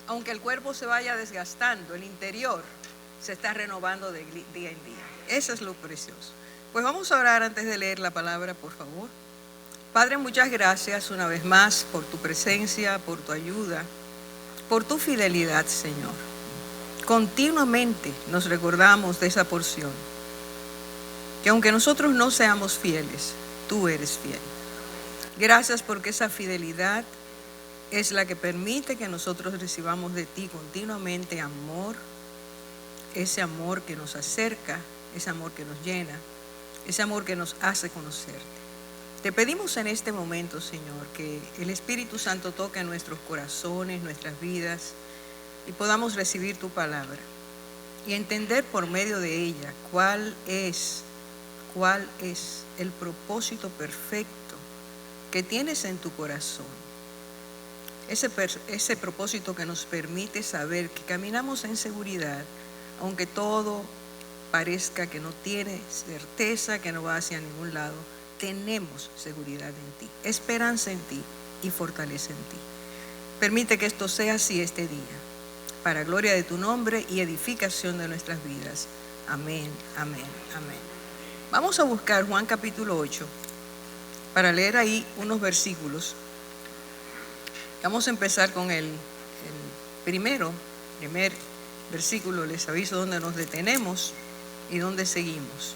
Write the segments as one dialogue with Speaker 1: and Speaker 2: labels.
Speaker 1: aunque el cuerpo se vaya desgastando, el interior se está renovando de día en día. Eso es lo precioso. Pues vamos a orar antes de leer la palabra, por favor. Padre, muchas gracias una vez más por tu presencia, por tu ayuda, por tu fidelidad, Señor. Continuamente nos recordamos de esa porción, que aunque nosotros no seamos fieles, tú eres fiel. Gracias porque esa fidelidad es la que permite que nosotros recibamos de ti continuamente amor, ese amor que nos acerca, ese amor que nos llena, ese amor que nos hace conocerte. Te pedimos en este momento, Señor, que el Espíritu Santo toque nuestros corazones, nuestras vidas, y podamos recibir tu palabra y entender por medio de ella cuál es el propósito perfecto que tienes en tu corazón. Ese propósito que nos permite saber que caminamos en seguridad, aunque todo parezca que no tiene certeza, que no va hacia ningún lado. Tenemos seguridad en ti, esperanza en ti y fortaleza en ti. Permite que esto sea así este día, para gloria de tu nombre y edificación de nuestras vidas. Amén, amén, amén. Vamos a buscar Juan capítulo 8 para leer ahí unos versículos. Vamos a empezar con el primer versículo. Les aviso dónde nos detenemos y dónde seguimos.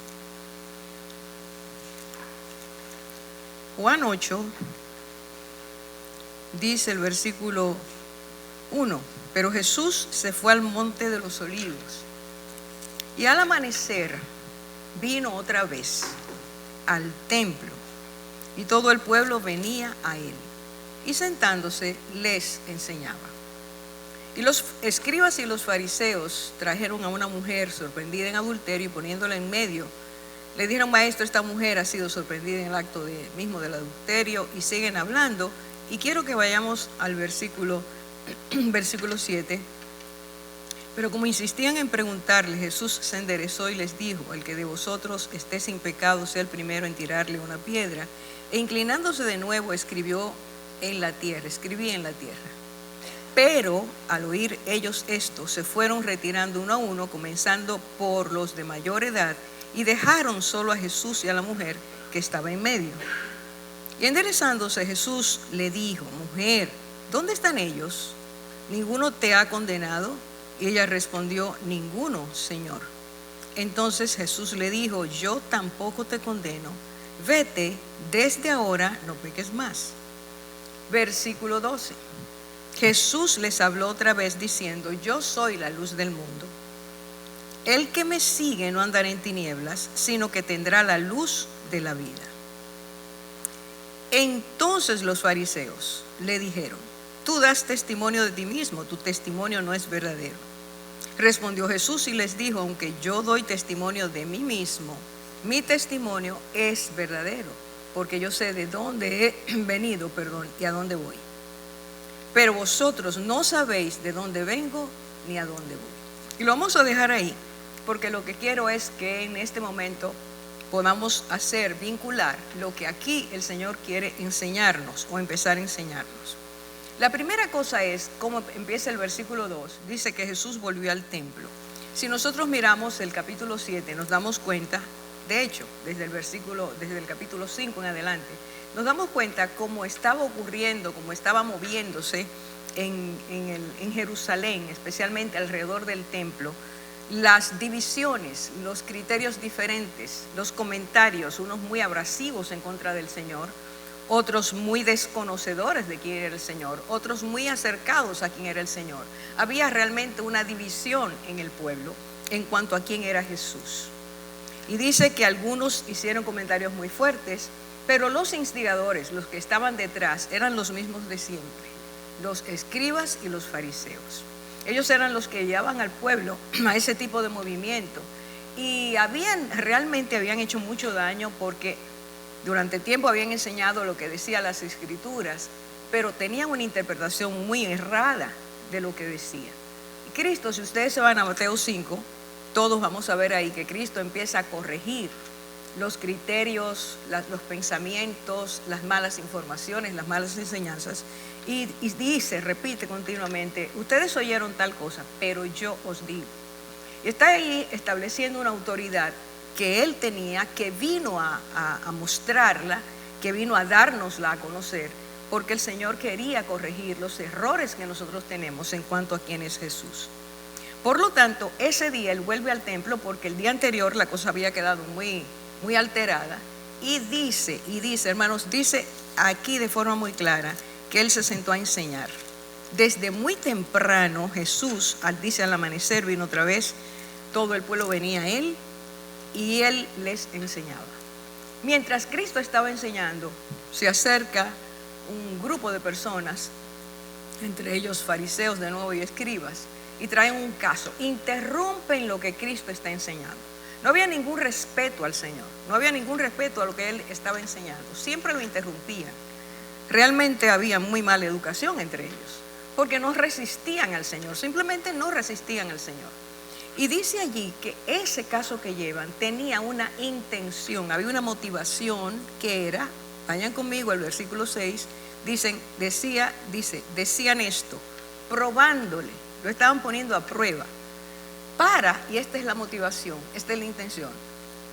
Speaker 1: Juan 8 dice el versículo 1: pero Jesús se fue al monte de los olivos y al amanecer vino otra vez al templo y todo el pueblo venía a él y sentándose les enseñaba. Y los escribas y los fariseos trajeron a una mujer sorprendida en adulterio y poniéndola en medio, le dijeron: maestro, esta mujer ha sido sorprendida en el acto mismo del adulterio. Y siguen hablando. Y quiero que vayamos al versículo 7. Pero como insistían en preguntarle, Jesús se enderezó y les dijo: el que de vosotros esté sin pecado sea el primero en tirarle una piedra. E inclinándose de nuevo escribía en la tierra. Pero al oír ellos esto, se fueron retirando uno a uno, comenzando por los de mayor edad, y dejaron solo a Jesús y a la mujer que estaba en medio. Y enderezándose Jesús le dijo: mujer, ¿dónde están ellos? ¿Ninguno te ha condenado? Y ella respondió: ninguno, Señor. Entonces Jesús le dijo: yo tampoco te condeno. Vete, desde ahora no peques más. Versículo 12. Jesús les habló otra vez diciendo: yo soy la luz del mundo. El que me sigue no andará en tinieblas, sino que tendrá la luz de la vida. Entonces los fariseos le dijeron: tú das testimonio de ti mismo, tu testimonio no es verdadero. Respondió Jesús y les dijo: aunque yo doy testimonio de mí mismo, mi testimonio es verdadero, porque yo sé de dónde he venido, y a dónde voy. Pero vosotros no sabéis de dónde vengo ni a dónde voy. Y lo vamos a dejar ahí, porque lo que quiero es que en este momento podamos vincular lo que aquí el Señor quiere enseñarnos o empezar a enseñarnos. La primera cosa es, como empieza el versículo 2, dice que Jesús volvió al templo. Si nosotros miramos el capítulo 7, nos damos cuenta, de hecho, desde el capítulo 5 en adelante, nos damos cuenta cómo estaba ocurriendo, cómo estaba moviéndose en Jerusalén, especialmente alrededor del templo, las divisiones, los criterios diferentes, los comentarios, unos muy abrasivos en contra del Señor, otros muy desconocedores de quién era el Señor, otros muy acercados a quién era el Señor. Había realmente una división en el pueblo en cuanto a quién era Jesús. Y dice que algunos hicieron comentarios muy fuertes, pero los instigadores, los que estaban detrás, eran los mismos de siempre: los escribas y los fariseos. Ellos eran los que llevaban al pueblo a ese tipo de movimiento, y realmente habían hecho mucho daño, porque durante tiempo habían enseñado lo que decían las escrituras, pero tenían una interpretación muy errada de lo que decía. Y Cristo, si ustedes se van a Mateo 5, todos vamos a ver ahí que Cristo empieza a corregir los criterios, los pensamientos, las malas informaciones, las malas enseñanzas. Y dice, repite continuamente, ustedes oyeron tal cosa, pero yo os digo. Y está ahí estableciendo una autoridad que él tenía, que vino a mostrarla, que vino a dárnosla a conocer, porque el Señor quería corregir los errores que nosotros tenemos en cuanto a quién es Jesús. Por lo tanto, ese día él vuelve al templo porque el día anterior la cosa había quedado muy alterada. Y dice, hermanos, dice aquí de forma muy clara que él se sentó a enseñar. Desde muy temprano Jesús, dice al amanecer, vino otra vez, todo el pueblo venía a él y él les enseñaba. Mientras Cristo estaba enseñando, se acerca un grupo de personas, entre ellos fariseos de nuevo y escribas, y traen un caso, interrumpen lo que Cristo está enseñando. No había ningún respeto al Señor, no había ningún respeto a lo que él estaba enseñando, siempre lo interrumpían. Realmente había muy mala educación entre ellos, porque no resistían al Señor, simplemente no resistían al Señor. Y dice allí que ese caso que llevan tenía una intención, había una motivación que era, vayan conmigo al versículo 6, decían esto, probándole, lo estaban poniendo a prueba, y esta es la motivación, esta es la intención,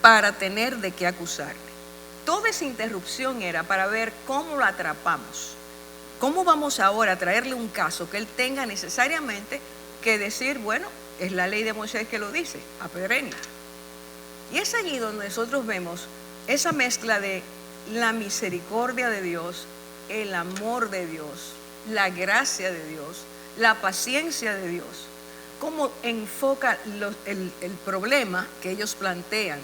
Speaker 1: para tener de qué acusarle. Toda esa interrupción era para ver cómo lo atrapamos, cómo vamos ahora a traerle un caso que él tenga necesariamente que decir, bueno, es la ley de Moisés que lo dice, apedréenla. Y es allí donde nosotros vemos esa mezcla de la misericordia de Dios, el amor de Dios, la gracia de Dios, la paciencia de Dios, cómo enfoca el problema que ellos plantean,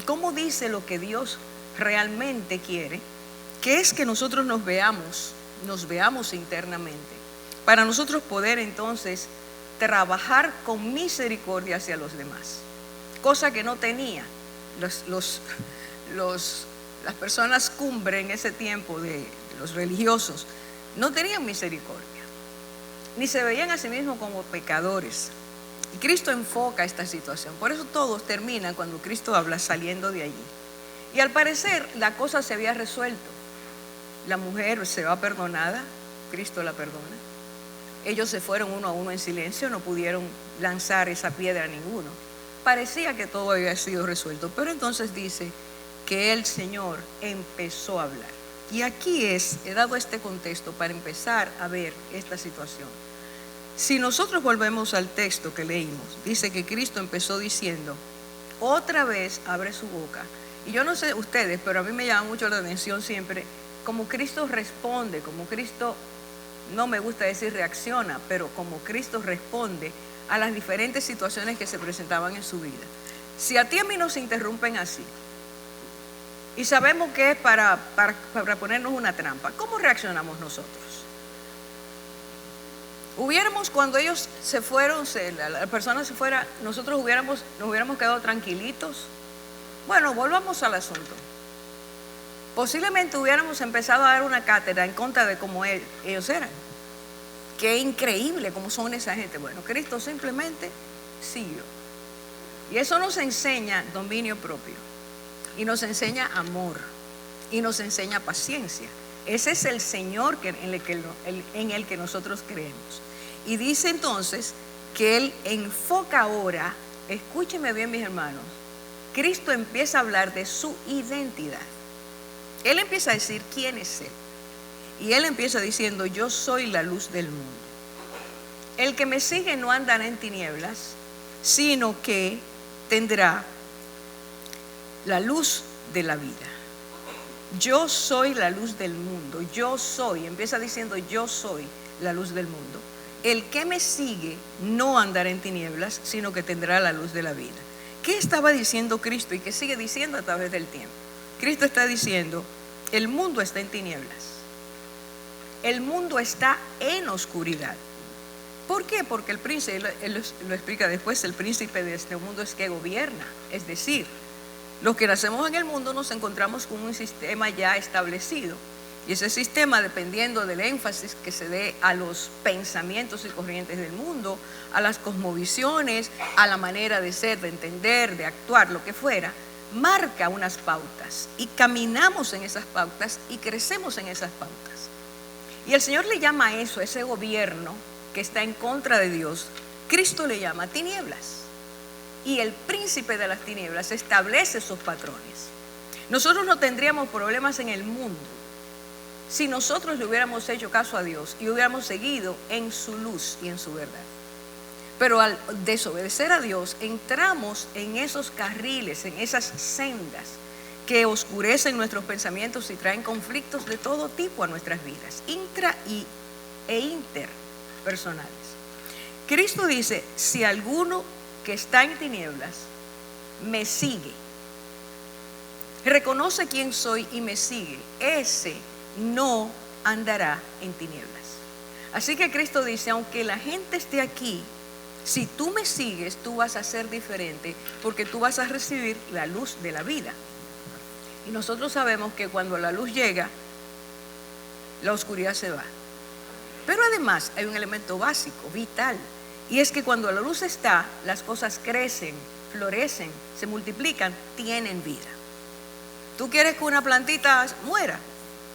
Speaker 1: cómo dice lo que Dios realmente quiere, que es que nosotros nos veamos internamente, para nosotros poder entonces trabajar con misericordia hacia los demás, cosa que no tenía las personas cumbre en ese tiempo de los religiosos, no tenían misericordia, ni se veían a sí mismos como pecadores. Y Cristo enfoca esta situación, por eso todos terminan cuando Cristo habla saliendo de allí. Y al parecer la cosa se había resuelto, la mujer se va perdonada, Cristo la perdona. Ellos se fueron uno a uno en silencio, no pudieron lanzar esa piedra a ninguno. Parecía que todo había sido resuelto, pero entonces dice que el Señor empezó a hablar. Y aquí he dado este contexto para empezar a ver esta situación. Si nosotros volvemos al texto que leímos, dice que Cristo empezó diciendo, otra vez abre su boca. Y yo no sé ustedes, pero a mí me llama mucho la atención siempre como Cristo responde, como Cristo, no me gusta decir reacciona, pero como Cristo responde a las diferentes situaciones que se presentaban en su vida. Si a ti y a mí nos interrumpen así, y sabemos que es para ponernos una trampa, ¿cómo reaccionamos nosotros? Cuando ellos se fueron, la persona se fuera, nosotros nos hubiéramos quedado tranquilitos. Bueno, volvamos al asunto. Posiblemente hubiéramos empezado a dar una cátedra en contra de cómo ellos eran. Qué increíble cómo son esa gente. Bueno, Cristo simplemente siguió. Y eso nos enseña dominio propio. Y nos enseña amor. Y nos enseña paciencia. Ese es el Señor en el que nosotros creemos. Y dice entonces que Él enfoca ahora, escúcheme bien mis hermanos, Cristo empieza a hablar de su identidad. Él empieza a decir quién es Él. Y Él empieza diciendo, yo soy la luz del mundo. El que me sigue no andará en tinieblas, sino que tendrá la luz de la vida. Yo soy la luz del mundo, empieza diciendo yo soy la luz del mundo. El que me sigue no andará en tinieblas, sino que tendrá la luz de la vida. ¿Qué estaba diciendo Cristo y qué sigue diciendo a través del tiempo? Cristo está diciendo, el mundo está en tinieblas. El mundo está en oscuridad. ¿Por qué? Porque el príncipe, él lo explica después, el príncipe de este mundo es que gobierna. Es decir, los que nacemos en el mundo nos encontramos con un sistema ya establecido. Y ese sistema, dependiendo del énfasis que se dé a los pensamientos y corrientes del mundo, a las cosmovisiones, a la manera de ser, de entender, de actuar, lo que fuera, marca unas pautas y caminamos en esas pautas y crecemos en esas pautas. Y el Señor le llama a eso, ese gobierno que está en contra de Dios, Cristo le llama tinieblas. Y el príncipe de las tinieblas establece sus patrones. Nosotros no tendríamos problemas en el mundo si nosotros le hubiéramos hecho caso a Dios y hubiéramos seguido en su luz y en su verdad. Pero al desobedecer a Dios, entramos en esos carriles, en esas sendas que oscurecen nuestros pensamientos y traen conflictos de todo tipo a nuestras vidas, intra e interpersonales. Cristo dice, si alguno que está en tinieblas me sigue, reconoce quién soy y me sigue, ese no andará en tinieblas. Así que Cristo dice, aunque la gente esté aquí, si tú me sigues, tú vas a ser diferente porque tú vas a recibir la luz de la vida. Y nosotros sabemos que cuando la luz llega, la oscuridad se va. Pero además hay un elemento básico, vital, y es que cuando la luz está, las cosas crecen, florecen, se multiplican, tienen vida. ¿Tú quieres que una plantita muera?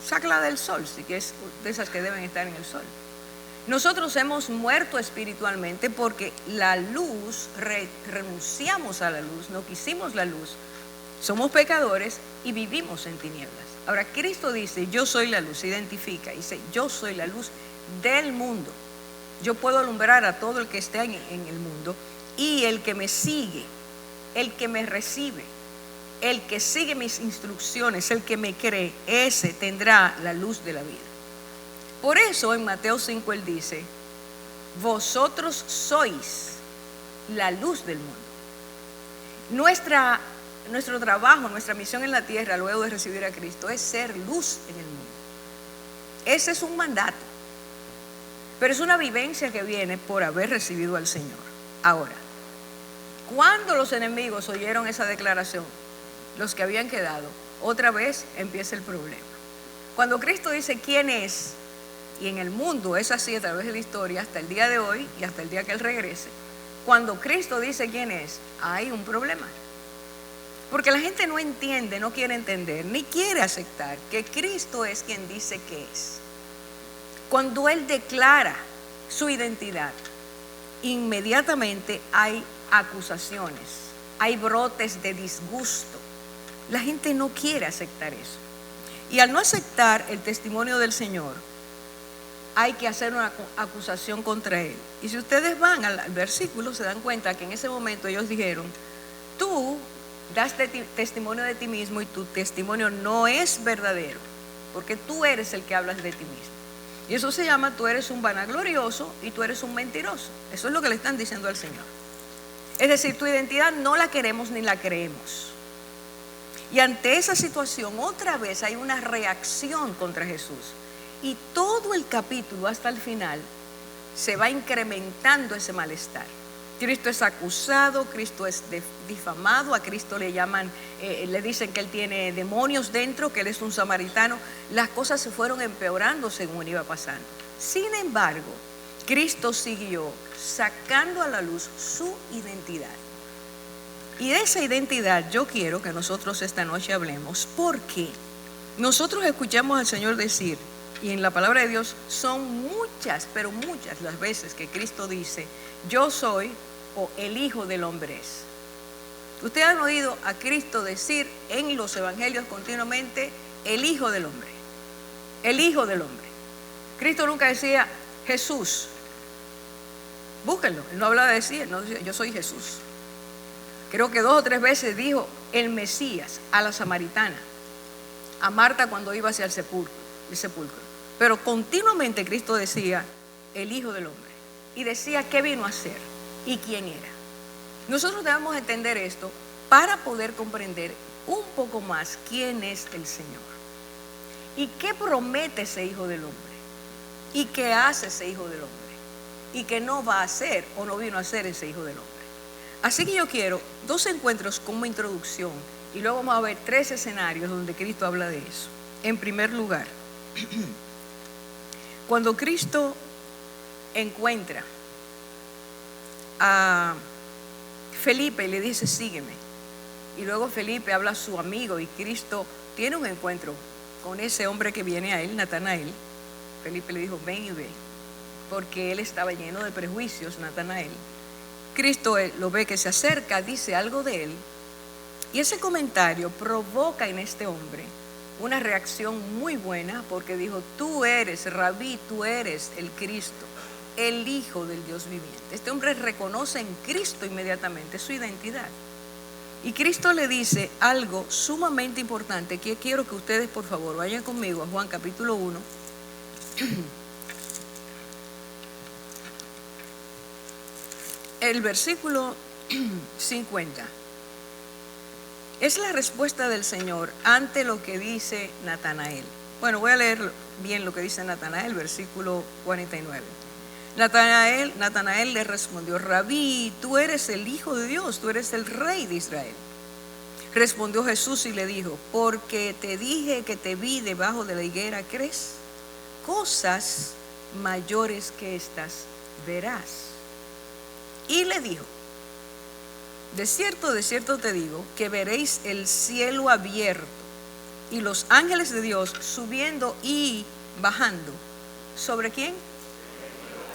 Speaker 1: Sácala del sol, si quieres, de esas que deben estar en el sol. Nosotros hemos muerto espiritualmente porque la luz, renunciamos a la luz, no quisimos la luz, somos pecadores y vivimos en tinieblas. Ahora Cristo dice, yo soy la luz, se identifica, dice, yo soy la luz del mundo. Yo puedo alumbrar a todo el que esté en el mundo, y el que me sigue, el que me recibe, el que sigue mis instrucciones, el que me cree, ese tendrá la luz de la vida. Por eso en Mateo 5 él dice, vosotros sois la luz del mundo. Nuestro trabajo, nuestra misión en la tierra luego de recibir a Cristo es ser luz en el mundo. Ese es un mandato, pero es una vivencia que viene por haber recibido al Señor. Ahora, cuando los enemigos oyeron esa declaración, los que habían quedado, otra vez empieza el problema. Cuando Cristo dice quién es, y en el mundo es así a través de la historia hasta el día de hoy y hasta el día que Él regrese, cuando Cristo dice quién es, hay un problema. Porque la gente no entiende, no quiere entender, ni quiere aceptar que Cristo es quien dice que es. Cuando Él declara su identidad, inmediatamente hay acusaciones, hay brotes de disgusto. La gente no quiere aceptar eso. Y al no aceptar el testimonio del Señor, hay que hacer una acusación contra Él. Y si ustedes van al versículo, se dan cuenta que en ese momento ellos dijeron, tú das testimonio de ti mismo y tu testimonio no es verdadero, porque tú eres el que hablas de ti mismo. Y eso se llama, tú eres un vanaglorioso y tú eres un mentiroso. Eso es lo que le están diciendo al Señor. Es decir, tu identidad no la queremos ni la creemos. Y ante esa situación, otra vez hay una reacción contra Jesús. Y todo el capítulo hasta el final se va incrementando ese malestar. Cristo es acusado, Cristo es difamado, a Cristo le llaman, le dicen que Él tiene demonios dentro, que Él es un samaritano. Las cosas se fueron empeorando según iba pasando. Sin embargo, Cristo siguió sacando a la luz su identidad. Y de esa identidad yo quiero que nosotros esta noche hablemos, porque nosotros escuchamos al Señor decir, y en la palabra de Dios son muchas, pero muchas las veces que Cristo dice, yo soy, o el Hijo del Hombre es. Ustedes han oído a Cristo decir en los evangelios continuamente, el Hijo del Hombre, el Hijo del Hombre. Cristo nunca decía Jesús. Búsquenlo, Él no hablaba de decir, no decía, yo soy Jesús. Creo que 2 o 3 veces dijo el Mesías a la samaritana, a Marta cuando iba hacia el sepulcro. Pero continuamente Cristo decía el Hijo del Hombre, y decía qué vino a hacer y quién era. Nosotros debemos entender esto para poder comprender un poco más quién es el Señor y qué promete ese Hijo del Hombre y qué hace ese Hijo del Hombre y qué no va a hacer o no vino a hacer ese Hijo del Hombre. Así que yo quiero 2 encuentros como introducción y luego vamos a ver 3 escenarios donde Cristo habla de eso. En primer lugar, cuando Cristo encuentra a Felipe y le dice sígueme, Y luego Felipe habla a su amigo y Cristo tiene un encuentro con ese hombre que viene a él, Natanael. Felipe le dijo, ven y ve, porque él estaba lleno de prejuicios, Natanael. Cristo lo ve que se acerca, dice algo de él, y ese comentario provoca en este hombre una reacción muy buena, porque dijo, tú eres, Rabí, tú eres el Cristo, el Hijo del Dios viviente. Este hombre reconoce en Cristo inmediatamente su identidad. Y Cristo le dice algo sumamente importante, que quiero que ustedes por favor vayan conmigo a Juan capítulo 1. El versículo 50. Es la respuesta del Señor ante lo que dice Natanael. Bueno, voy a leer bien lo que dice Natanael, versículo 49. Natanael le respondió, Rabí, tú eres el Hijo de Dios, tú eres el Rey de Israel. Respondió Jesús y le dijo, porque te dije que te vi debajo de la higuera, ¿crees? Cosas mayores que estas verás. Y le dijo, de cierto te digo, que veréis el cielo abierto y los ángeles de Dios subiendo y bajando. ¿Sobre quién?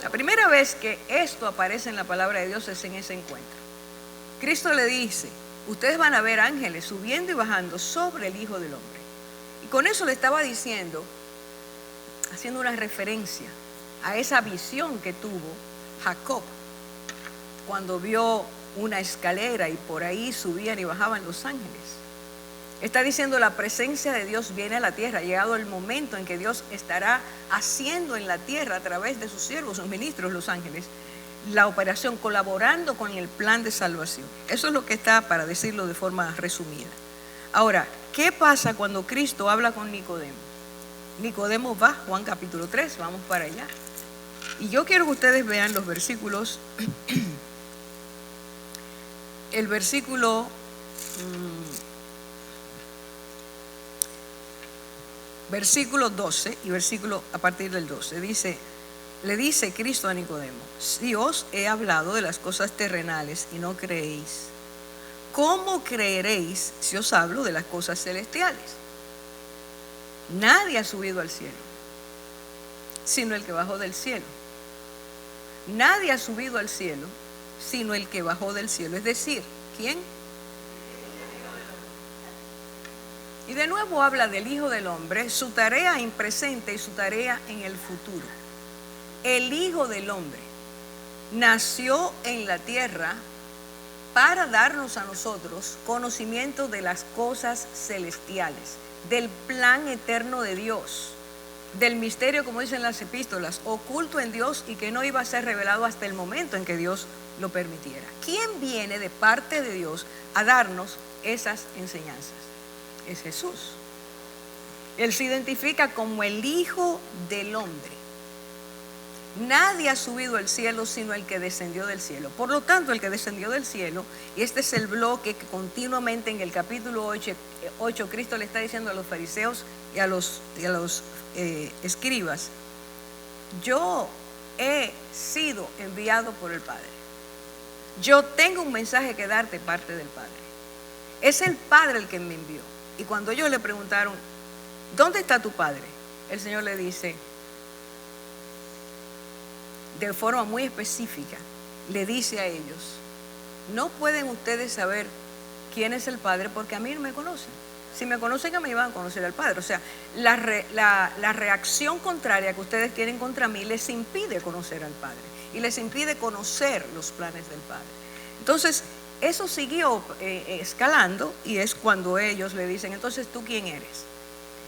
Speaker 1: La primera vez que esto aparece en la palabra de Dios es en ese encuentro. Cristo le dice, ustedes van a ver ángeles subiendo y bajando sobre el Hijo del Hombre. Y con eso le estaba diciendo, haciendo una referencia a esa visión que tuvo Jacob cuando vio una escalera y por ahí subían y bajaban los ángeles. Está diciendo, la presencia de Dios viene a la tierra. Ha llegado el momento en que Dios estará haciendo en la tierra a través de sus siervos, sus ministros, los ángeles, la operación, colaborando con el plan de salvación. Eso es lo que está, para decirlo de forma resumida. Ahora, ¿qué pasa cuando Cristo habla con Nicodemo? Nicodemo va, Juan capítulo 3, vamos para allá. Y yo quiero que ustedes vean los versículos, el versículo versículo 12 y versículo a partir del 12, le dice Cristo a Nicodemo, si os he hablado de las cosas terrenales y no creéis, ¿cómo creeréis si os hablo de las cosas celestiales? Nadie ha subido al cielo, sino el que bajó del cielo. Nadie ha subido al cielo, sino el que bajó del cielo. Es decir, ¿quién? Y de nuevo habla del Hijo del Hombre, su tarea en presente y su tarea en el futuro. El Hijo del Hombre nació en la tierra para darnos a nosotros conocimiento de las cosas celestiales, del plan eterno de Dios, del misterio, como dicen las epístolas, oculto en Dios y que no iba a ser revelado hasta el momento en que Dios lo permitiera. ¿Quién viene de parte de Dios a darnos esas enseñanzas? Es Jesús. Él se identifica como el Hijo del Hombre. Nadie ha subido al cielo sino el que descendió del cielo. Por lo tanto, el que descendió del cielo, y este es el bloque que continuamente en el capítulo 8 Cristo le está diciendo a los fariseos y a los escribas, yo he sido enviado por el Padre. Yo tengo un mensaje que darte parte del Padre. Es el Padre el que me envió. Y cuando ellos le preguntaron, ¿dónde está tu Padre? El Señor le dice, de forma muy específica, le dice a ellos, no pueden ustedes saber quién es el Padre porque a mí no me conocen. Si me conocen a mí van a conocer al Padre. O sea, la reacción contraria que ustedes tienen contra mí les impide conocer al Padre y les impide conocer los planes del Padre. Entonces, eso siguió escalando y es cuando ellos le dicen, entonces, ¿tú quién eres?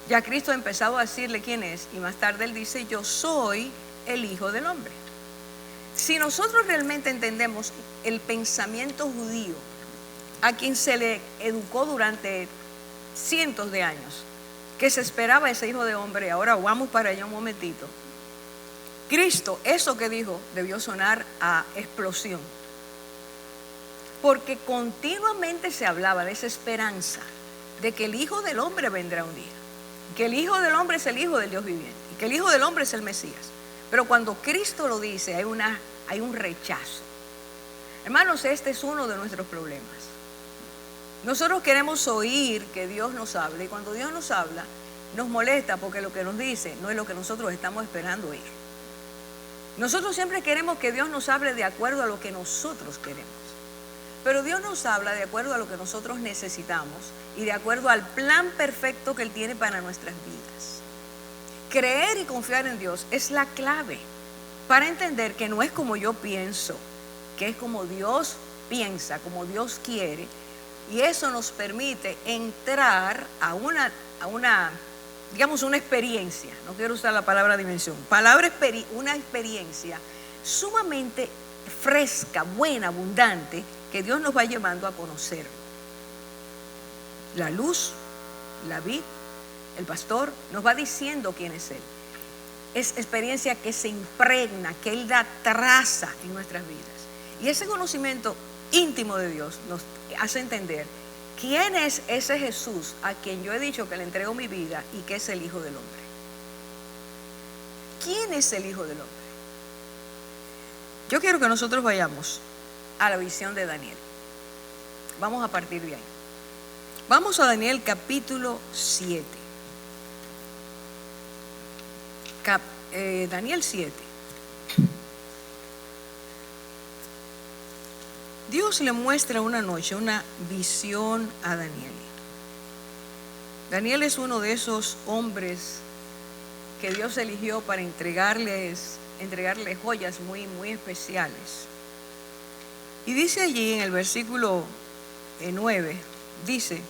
Speaker 1: Ya Cristo ha empezado a decirle quién es y más tarde él dice, yo soy el Hijo del Hombre. Si nosotros realmente entendemos el pensamiento judío, a quien se le educó durante cientos de años, que se esperaba ese Hijo de Hombre, ahora vamos para allá un momentito. Cristo, eso que dijo, debió sonar a explosión. Porque continuamente se hablaba de esa esperanza, de que el Hijo del Hombre vendrá un día, que el Hijo del Hombre es el Hijo del Dios viviente, y que el Hijo del Hombre es el Mesías. Pero cuando Cristo lo dice, hay un rechazo. Hermanos, este es uno de nuestros problemas. Nosotros queremos oír que Dios nos hable, y cuando Dios nos habla, nos molesta porque lo que nos dice no es lo que nosotros estamos esperando oír. Nosotros siempre queremos que Dios nos hable de acuerdo a lo que nosotros queremos. Pero Dios nos habla de acuerdo a lo que nosotros necesitamos y de acuerdo al plan perfecto que Él tiene para nuestras vidas. Creer y confiar en Dios es la clave para entender que no es como yo pienso, que es como Dios piensa, como Dios quiere. Y eso nos permite entrar a una digamos, una experiencia, no quiero usar la palabra dimensión, una experiencia sumamente fresca, buena, abundante, que Dios nos va llevando a conocer. La luz, la vid, el pastor, nos va diciendo quién es Él. Es experiencia que se impregna, que Él da traza en nuestras vidas. Y ese conocimiento íntimo de Dios nos hace entender quién es ese Jesús a quien yo he dicho que le entrego mi vida y que es el Hijo del Hombre. ¿Quién es el Hijo del Hombre? Yo quiero que nosotros vayamos a la visión de Daniel. Vamos a partir de ahí. Vamos a Daniel capítulo 7. Daniel 7. Dios le muestra una noche una visión a Daniel. Daniel es uno de esos hombres que Dios eligió para entregarle joyas muy, muy especiales. Y dice allí en el versículo 9, dice: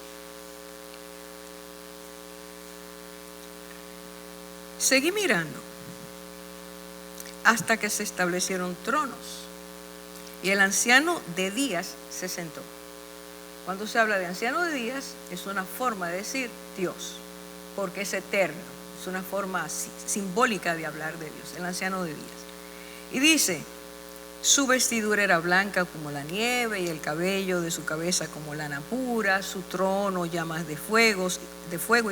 Speaker 1: seguí mirando hasta que se establecieron tronos y el anciano de días se sentó. Cuando se habla de anciano de días es una forma de decir Dios, porque es eterno, es una forma simbólica de hablar de Dios, el anciano de días. Y dice: su vestidura era blanca como la nieve y el cabello de su cabeza como lana pura, su trono llamas de fuego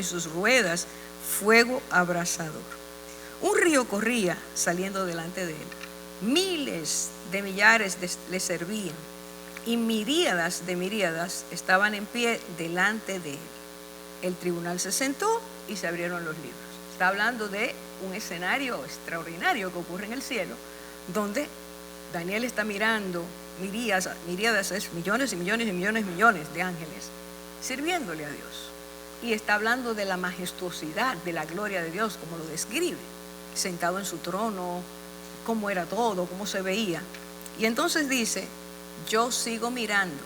Speaker 1: y sus ruedas fuego abrasador. Un río corría saliendo delante de él. Miles de millares le servían y miríadas de miríadas estaban en pie delante de él. El tribunal se sentó y se abrieron los libros. Está hablando de un escenario extraordinario que ocurre en el cielo, donde Daniel está mirando miríadas es millones y millones y millones y millones de ángeles sirviéndole a Dios. Y está hablando de la majestuosidad, de la gloria de Dios, como lo describe, sentado en su trono, cómo era todo, cómo se veía. Y entonces dice: yo sigo mirando.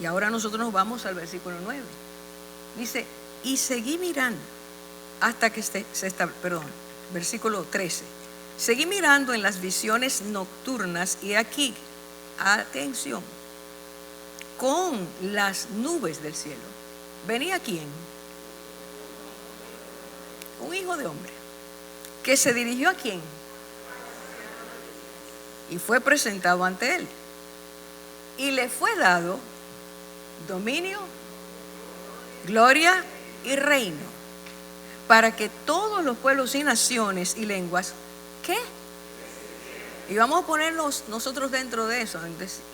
Speaker 1: Y ahora nosotros nos vamos al versículo 9. Dice: y seguí mirando hasta que versículo 13. Seguí mirando en las visiones nocturnas y aquí, atención, con las nubes del cielo. ¿Venía quién? Un hijo de hombre. ¿Que se dirigió a quién? Y fue presentado ante él. Y le fue dado dominio, gloria y reino, para que todos los pueblos y naciones y lenguas, ¿qué? Y vamos a ponernos nosotros dentro de eso.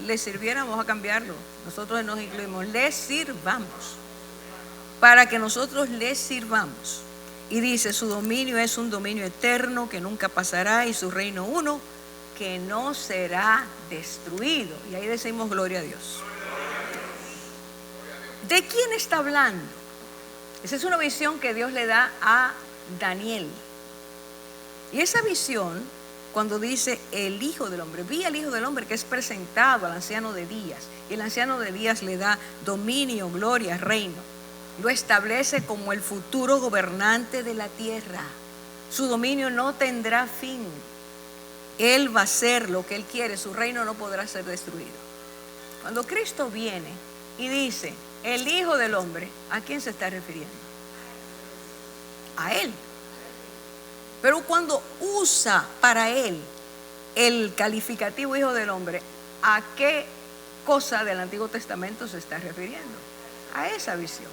Speaker 1: Le sirviéramos, a cambiarlo. Nosotros nos incluimos. Le sirvamos. Para que nosotros le sirvamos. Y dice: su dominio es un dominio eterno que nunca pasará, y su reino uno que no será destruido. Y ahí decimos gloria a Dios. ¿De quién está hablando? Esa es una visión que Dios le da a Daniel. Y esa visión, cuando dice el Hijo del Hombre, vi al Hijo del Hombre que es presentado al anciano de días. Y el anciano de días le da dominio, gloria, reino. Lo establece como el futuro gobernante de la tierra. Su dominio no tendrá fin. Él va a hacer lo que Él quiere. Su reino no podrá ser destruido. Cuando Cristo viene y dice el Hijo del Hombre, ¿a quién se está refiriendo? A Él. Pero cuando usa para Él el calificativo Hijo del Hombre, ¿a qué cosa del Antiguo Testamento se está refiriendo? A esa visión.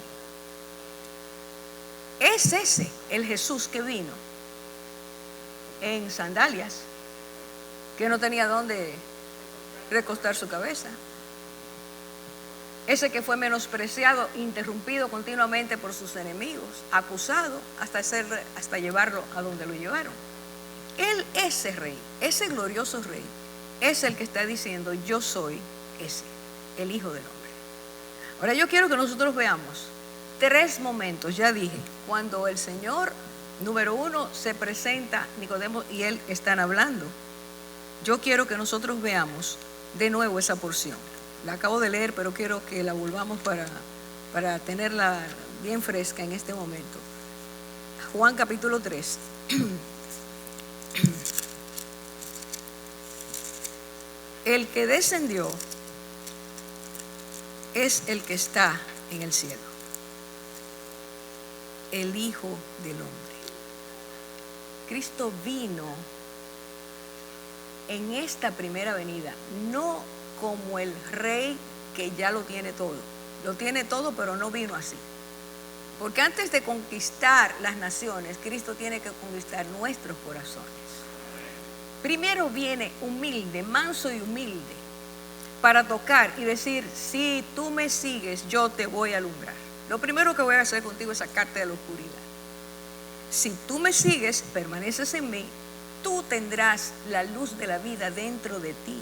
Speaker 1: Es ese el Jesús que vino en sandalias, que no tenía dónde recostar su cabeza. ese que fue menospreciado, interrumpido continuamente por sus enemigos, acusado hasta llevarlo a donde lo llevaron. Él, ese rey, ese glorioso rey, es el que está diciendo: yo soy ese, el Hijo del Hombre. Ahora yo quiero que nosotros veamos 3 momentos. Ya dije, cuando el Señor, número 1, se presenta Nicodemo y él están hablando. Yo quiero que nosotros veamos de nuevo esa porción. La acabo de leer, pero quiero que la volvamos para tenerla bien fresca en este momento. Juan capítulo 3. El que descendió es el que está en el cielo, el Hijo del Hombre. Cristo vino en esta primera venida, no como el rey que ya lo tiene todo. Lo tiene todo, pero no vino así. Porque antes de conquistar las naciones, Cristo tiene que conquistar nuestros corazones. Primero viene humilde, manso y humilde, para tocar y decir: si tú me sigues, yo te voy a alumbrar. Lo primero que voy a hacer contigo es sacarte de la oscuridad. Si tú me sigues, permaneces en mí, tú tendrás la luz de la vida dentro de ti.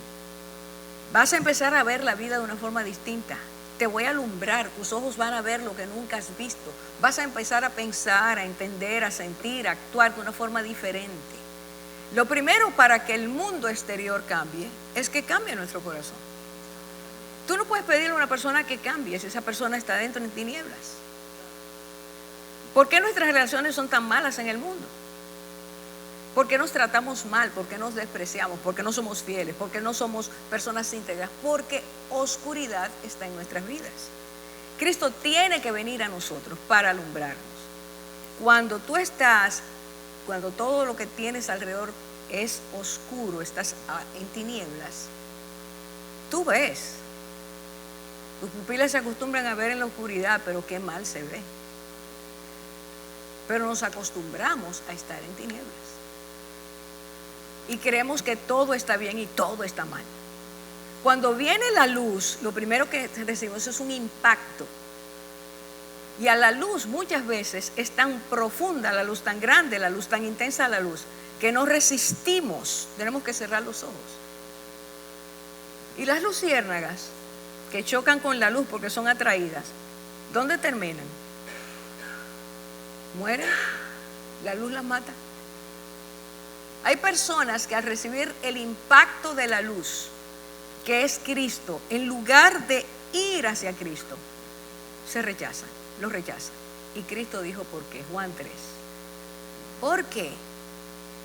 Speaker 1: Vas a empezar a ver la vida de una forma distinta. Te voy a alumbrar, tus ojos van a ver lo que nunca has visto. Vas a empezar a pensar, a entender, a sentir, a actuar de una forma diferente. Lo primero para que el mundo exterior cambie es que cambie nuestro corazón. Tú no puedes pedirle a una persona que cambie si esa persona está dentro en tinieblas. ¿Por qué nuestras relaciones son tan malas en el mundo? ¿Por qué nos tratamos mal? ¿Por qué nos despreciamos? ¿Por qué no somos fieles? ¿Por qué no somos personas íntegras? Porque oscuridad está en nuestras vidas. Cristo tiene que venir a nosotros para alumbrarnos. Cuando todo lo que tienes alrededor es oscuro, estás en tinieblas, tú ves. Tus pupilas se acostumbran a ver en la oscuridad, pero qué mal se ve. Pero nos acostumbramos a estar en tinieblas. Y creemos que todo está bien y todo está mal. Cuando viene la luz, lo primero que recibimos es un impacto. Y a la luz muchas veces es tan profunda la luz, tan grande la luz, tan intensa la luz, que no resistimos. Tenemos que cerrar los ojos. Y las luciérnagas que chocan con la luz porque son atraídas, ¿dónde terminan? Mueren, la luz las mata. Hay personas que al recibir el impacto de la luz, que es Cristo, en lugar de ir hacia Cristo, se rechazan, lo rechazan. Y Cristo dijo ¿por qué? Juan 3. ¿Por qué?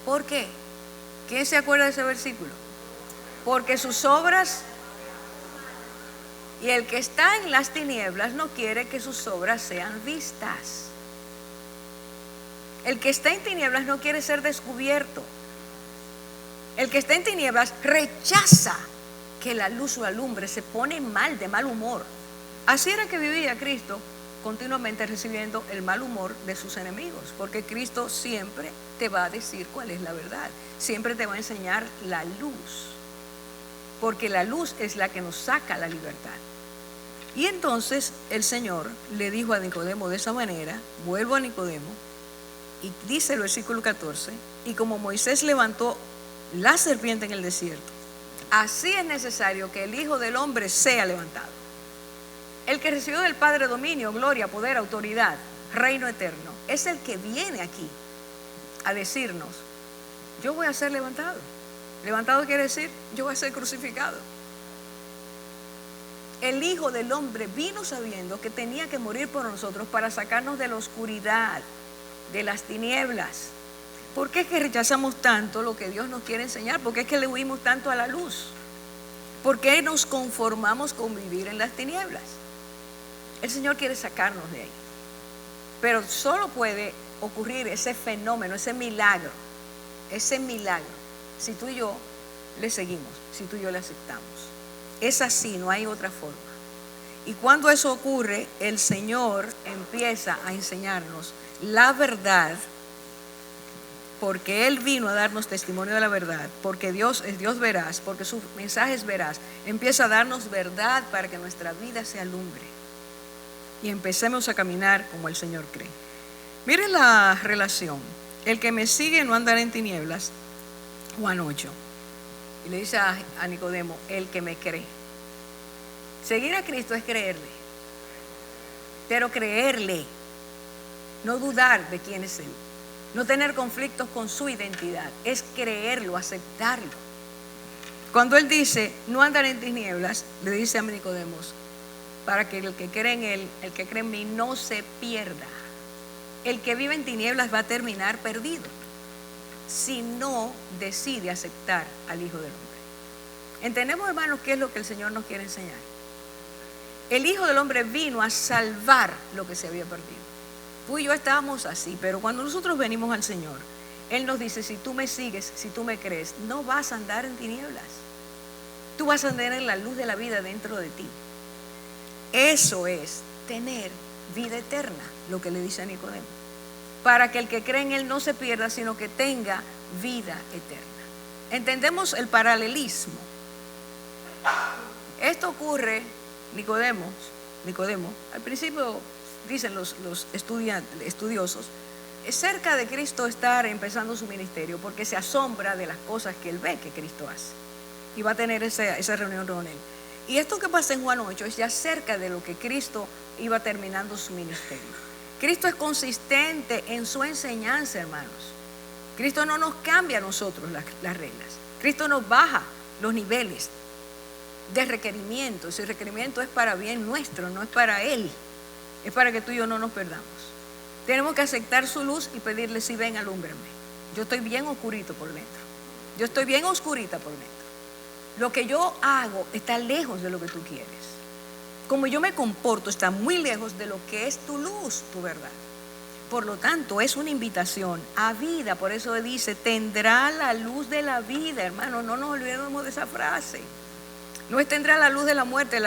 Speaker 1: ¿Por qué? ¿Quién se acuerda de ese versículo? Porque sus obras, y el que está en las tinieblas no quiere que sus obras sean vistas. El que está en tinieblas no quiere ser descubierto. El que está en tinieblas rechaza que la luz lo alumbre, se pone mal, de mal humor. Así era que vivía Cristo, continuamente recibiendo el mal humor de sus enemigos, porque Cristo siempre te va a decir cuál es la verdad, siempre te va a enseñar la luz, porque la luz es la que nos saca la libertad. Y entonces el Señor le dijo a Nicodemo de esa manera, vuelvo a Nicodemo, y dice el versículo 14, y como Moisés levantó la serpiente en el desierto, así es necesario que el Hijo del Hombre sea levantado. El que recibió del Padre dominio, gloria, poder, autoridad, reino eterno, es el que viene aquí a decirnos: yo voy a ser levantado. Levantado quiere decir, yo voy a ser crucificado. El Hijo del Hombre vino sabiendo que tenía que morir por nosotros para sacarnos de la oscuridad, de las tinieblas. ¿Por qué es que rechazamos tanto lo que Dios nos quiere enseñar? ¿Por qué es que le huimos tanto a la luz? ¿Por qué nos conformamos con vivir en las tinieblas? El Señor quiere sacarnos de ahí. Pero solo puede ocurrir ese fenómeno, ese milagro, si tú y yo le seguimos, si tú y yo le aceptamos. Es así, no hay otra forma. Y cuando eso ocurre, el Señor empieza a enseñarnos la verdad porque Él vino a darnos testimonio de la verdad, porque Dios es Dios veraz, porque su mensaje es veraz, empieza a darnos verdad para que nuestra vida se alumbre y empecemos a caminar como el Señor cree. Miren la relación. El que me sigue no andará en tinieblas, Juan 8. Y le dice a Nicodemo, el que me cree. Seguir a Cristo es creerle, pero creerle, no dudar de quién es Él, no tener conflictos con su identidad, es creerlo, aceptarlo. Cuando Él dice, no andar en tinieblas, le dice a Nicodemo, para que el que cree en Él, el que cree en mí, no se pierda. El que vive en tinieblas va a terminar perdido si no decide aceptar al Hijo del Hombre. ¿Entendemos, hermanos, qué es lo que el Señor nos quiere enseñar? El Hijo del Hombre vino a salvar lo que se había perdido. Tú y yo estábamos así, pero cuando nosotros venimos al Señor, Él nos dice, si tú me sigues, si tú me crees, no vas a andar en tinieblas. Tú vas a tener la luz de la vida dentro de ti. Eso es tener vida eterna, lo que le dice a Nicodemo. Para que el que cree en Él no se pierda, sino que tenga vida eterna. ¿Entendemos el paralelismo? Esto ocurre, Nicodemo, al principio dicen los estudiosos, es cerca de Cristo estar empezando su ministerio, porque se asombra de las cosas que él ve que Cristo hace. Y va a tener esa reunión con él. Y esto que pasa en Juan 8 es ya cerca de lo que Cristo iba terminando su ministerio. Cristo es consistente en su enseñanza, hermanos. Cristo no nos cambia a nosotros las reglas. Cristo nos baja los niveles de requerimiento. Ese requerimiento es para bien nuestro, no es para Él. Es para que tú y yo no nos perdamos. Tenemos que aceptar su luz y pedirle, si ven, alúmbrame. Yo estoy bien oscurito por dentro. Yo estoy bien oscurita por dentro. Lo que yo hago está lejos de lo que tú quieres. Como yo me comporto está muy lejos de lo que es tu luz, tu verdad. Por lo tanto, es una invitación a vida. Por eso dice, tendrá la luz de la vida, hermano. No nos olvidemos de esa frase. No es tendrá la luz de la muerte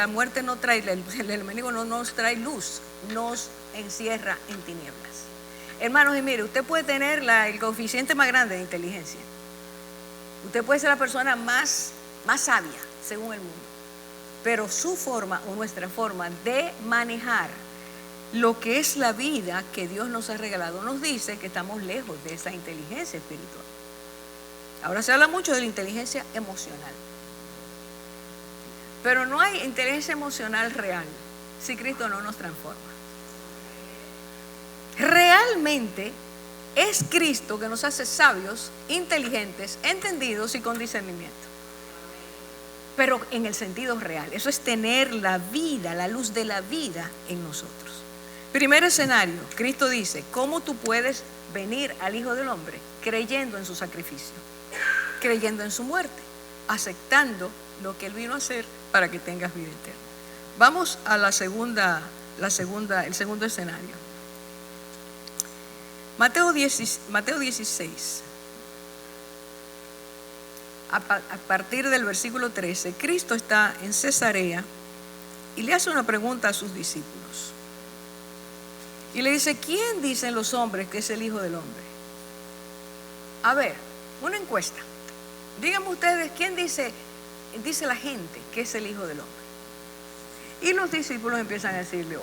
Speaker 1: no trae, el enemigo no nos trae luz, nos encierra en tinieblas. Hermanos, y mire, usted puede tener el coeficiente más grande de inteligencia. Usted puede ser la persona más sabia, según el mundo. Pero su forma o nuestra forma de manejar lo que es la vida que Dios nos ha regalado nos dice que estamos lejos de esa inteligencia espiritual. Ahora se habla mucho de la inteligencia emocional. Pero no hay inteligencia emocional real si Cristo no nos transforma. Realmente es Cristo que nos hace sabios, inteligentes, entendidos y con discernimiento. Pero en el sentido real. Eso es tener la vida, la luz de la vida en nosotros. Primer escenario, Cristo dice, ¿cómo tú puedes venir al Hijo del Hombre? Creyendo en su sacrificio, creyendo en su muerte, aceptando lo que Él vino a hacer para que tengas vida eterna. Vamos a el segundo escenario. Mateo 16. A partir del versículo 13, Cristo está en Cesarea y le hace una pregunta a sus discípulos. Y le dice, ¿quién dicen los hombres que es el Hijo del Hombre? A ver, una encuesta. Díganme ustedes, ¿quién dice la gente que es el Hijo del Hombre? Y los discípulos empiezan a decirle,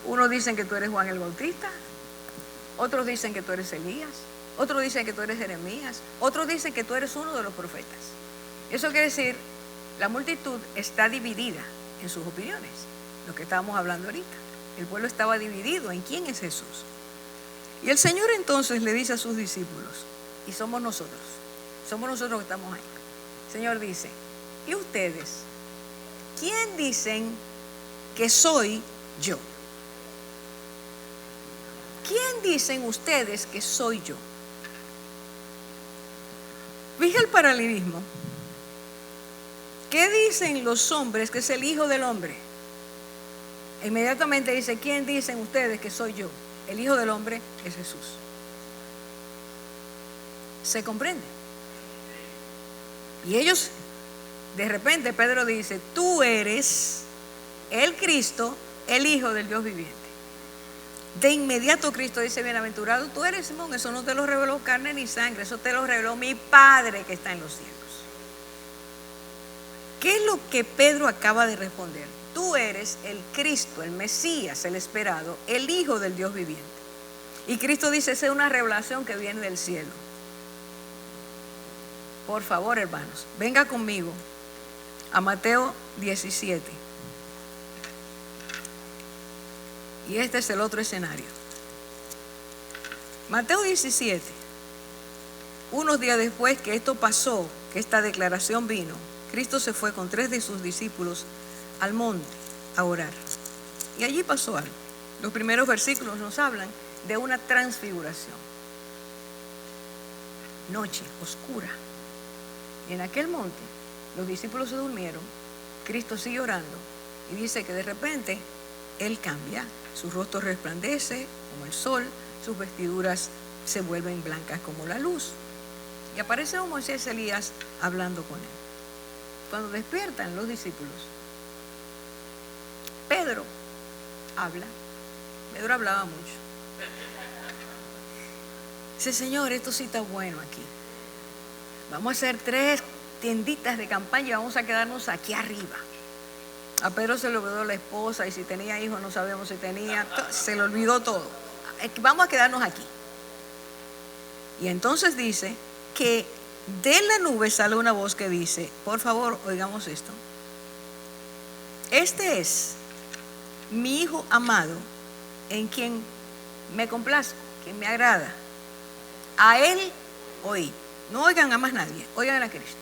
Speaker 1: unos dicen que tú eres Juan el Bautista, otros dicen que tú eres Elías, otros dicen que tú eres Jeremías, otros dicen que tú eres uno de los profetas. Eso quiere decir, la multitud está dividida en sus opiniones, lo que estábamos hablando ahorita. El pueblo estaba dividido en quién es Jesús. Y el Señor entonces le dice a sus discípulos, y somos nosotros que estamos ahí. El Señor dice, ¿y ustedes? ¿Quién dicen que soy yo? ¿Quién dicen ustedes que soy yo? Fija el paralelismo. ¿Qué dicen los hombres que es el Hijo del Hombre? Inmediatamente dice, ¿quién dicen ustedes que soy yo? El Hijo del Hombre es Jesús. ¿Se comprende? Y ellos, de repente Pedro dice, tú eres el Cristo, el Hijo del Dios viviente. De inmediato Cristo dice: bienaventurado tú eres, Simón, eso no te lo reveló carne ni sangre, eso te lo reveló mi Padre que está en los cielos. ¿Qué es lo que Pedro acaba de responder? Tú eres el Cristo, el Mesías, el esperado, el Hijo del Dios viviente. Y Cristo dice: esa es una revelación que viene del cielo. Por favor, hermanos, venga conmigo a Mateo 17. Y este es el otro escenario. Mateo 17. Unos días después que esto pasó, que esta declaración vino, Cristo se fue con 3 de sus discípulos al monte a orar. Y allí pasó algo. Los primeros versículos nos hablan de una transfiguración. Noche oscura. Y en aquel monte los discípulos se durmieron, Cristo sigue orando y dice que de repente Él cambia, su rostro resplandece como el sol, sus vestiduras se vuelven blancas como la luz. Y aparece un Moisés Elías hablando con Él. Cuando despiertan los discípulos, Pedro habla. Pedro hablaba mucho. Dice: Señor, esto sí está bueno aquí. Vamos a hacer 3 tienditas de campaña y vamos a quedarnos aquí arriba. A Pedro se le olvidó la esposa y si tenía hijos no sabemos si tenía, se le olvidó todo. Vamos a quedarnos aquí. Y entonces dice que de la nube sale una voz que dice: por favor, oigamos esto. Este es mi Hijo amado, en quien me complazco, quien me agrada. A Él oí. No oigan a más nadie, oigan a Cristo.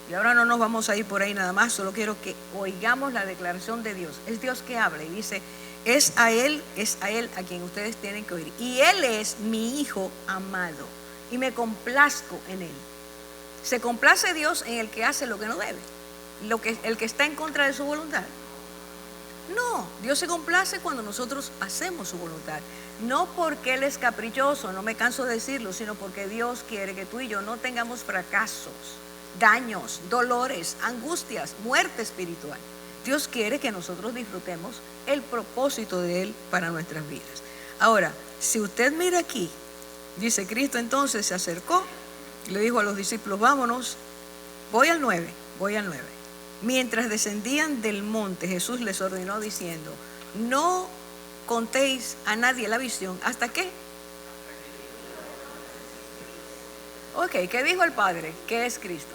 Speaker 1: Y ahora no nos vamos a ir por ahí nada más, solo quiero que oigamos la declaración de Dios. Es Dios que habla y dice: es a Él a quien ustedes tienen que oír. Y Él es mi Hijo amado y me complazco en Él. ¿Se complace Dios en el que hace lo que no debe? ¿El que está en contra de su voluntad? No, Dios se complace cuando nosotros hacemos su voluntad. No porque Él es caprichoso, no me canso de decirlo, sino porque Dios quiere que tú y yo no tengamos fracasos, daños, dolores, angustias, muerte espiritual. Dios quiere que nosotros disfrutemos el propósito de Él para nuestras vidas. Ahora, si usted mira aquí, dice: Cristo entonces se acercó y le dijo a los discípulos: vámonos. Voy al 9. Mientras descendían del monte, Jesús les ordenó diciendo: no contéis a nadie la visión. ¿Hasta qué? Ok, ¿qué dijo el Padre? ¿Qué es Cristo?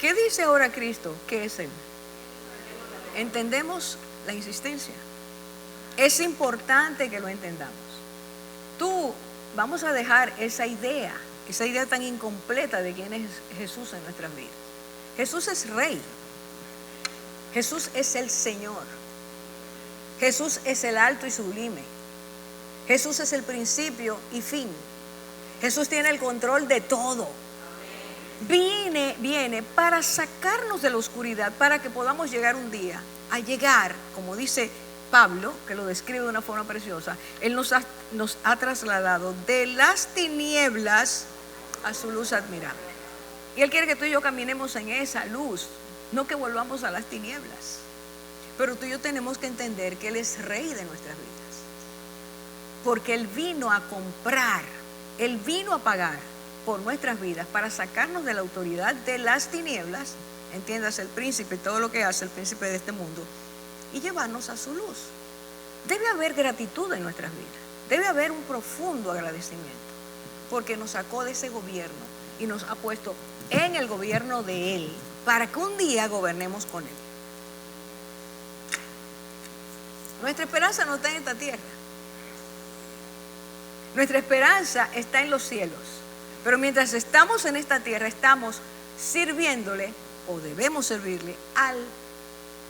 Speaker 1: ¿Qué dice ahora Cristo? ¿Qué es Él? ¿Entendemos la insistencia? Es importante que lo entendamos. Vamos a dejar esa idea tan incompleta de quién es Jesús en nuestras vidas. Jesús es Rey. Jesús es el Señor. Jesús es el alto y sublime. Jesús es el principio y fin. Jesús tiene el control de todo. Viene para sacarnos de la oscuridad, para que podamos llegar un día a llegar, como dice Pablo, que lo describe de una forma preciosa. Él nos ha trasladado de las tinieblas a su luz admirable. Y Él quiere que tú y yo caminemos en esa luz, no que volvamos a las tinieblas. Pero tú y yo tenemos que entender que Él es Rey de nuestras vidas, porque Él vino a comprar, Él vino a pagar por nuestras vidas para sacarnos de la autoridad de las tinieblas, entiendas, el príncipe, todo lo que hace el príncipe de este mundo, y llevarnos a su luz. Debe haber gratitud en nuestras vidas, debe haber un profundo agradecimiento, porque nos sacó de ese gobierno y nos ha puesto en el gobierno de Él, para que un día gobernemos con Él. Nuestra esperanza no está en esta tierra. Nuestra esperanza está en los cielos. Pero mientras estamos en esta tierra, estamos sirviéndole, o debemos servirle, al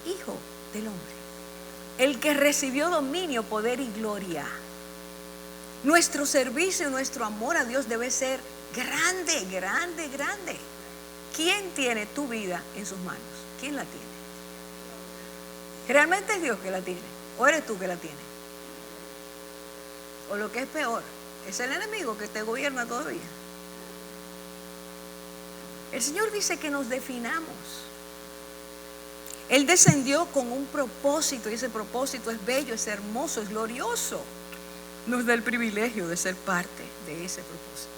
Speaker 1: Hijo del Hombre, el que recibió dominio, poder y gloria. Nuestro servicio, nuestro amor a Dios debe ser grande, grande, grande. ¿Quién tiene tu vida en sus manos? ¿Quién la tiene? ¿Realmente es Dios que la tiene? ¿O eres tú que la tienes? O lo que es peor, es el enemigo que te gobierna todavía. El Señor dice que nos definamos. Él descendió con un propósito y ese propósito es bello, es hermoso, es glorioso. Nos da el privilegio de ser parte de ese propósito.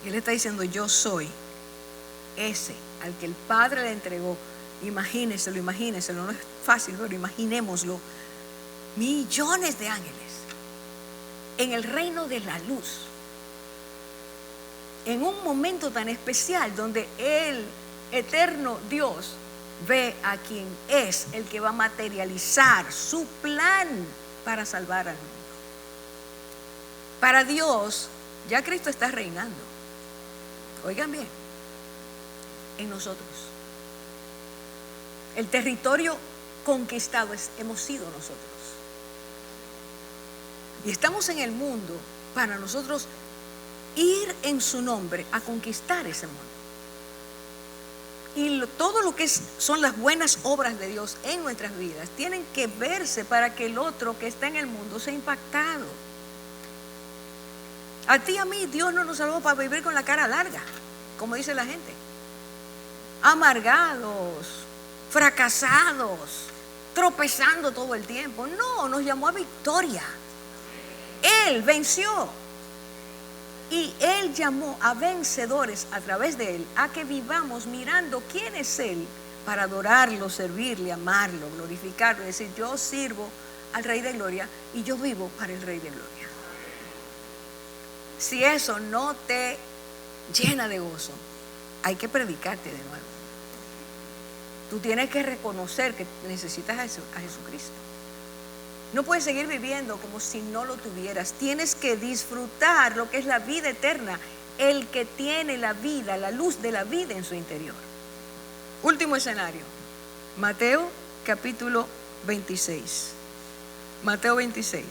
Speaker 1: Él está diciendo, yo soy ese al que el Padre le entregó. Imagínenselo, no es fácil, pero imaginémoslo. Millones de ángeles en el reino de la luz, en un momento tan especial donde el eterno Dios ve a quien es el que va a materializar su plan para salvar al mundo. Para Dios, ya Cristo está reinando. Oigan bien, en nosotros. El territorio conquistado hemos sido nosotros. Y estamos en el mundo para nosotros ir en su nombre a conquistar ese mundo. Y todo lo que son las buenas obras de Dios en nuestras vidas tienen que verse para que el otro que está en el mundo sea impactado. A ti y a mí Dios no nos salvó para vivir con la cara larga, como dice la gente. Amargados, fracasados, tropezando todo el tiempo. No, nos llamó a victoria. Él venció. Y Él llamó a vencedores a través de Él a que vivamos mirando quién es Él para adorarlo, servirle, amarlo, glorificarlo. Es decir, yo sirvo al Rey de Gloria y yo vivo para el Rey de Gloria. Si eso no te llena de gozo, hay que predicarte de nuevo. Tú tienes que reconocer que necesitas a Jesucristo. No puedes seguir viviendo como si no lo tuvieras. Tienes que disfrutar lo que es la vida eterna. El que tiene la vida, la luz de la vida en su interior. Último escenario. Mateo capítulo 26. Mateo 26.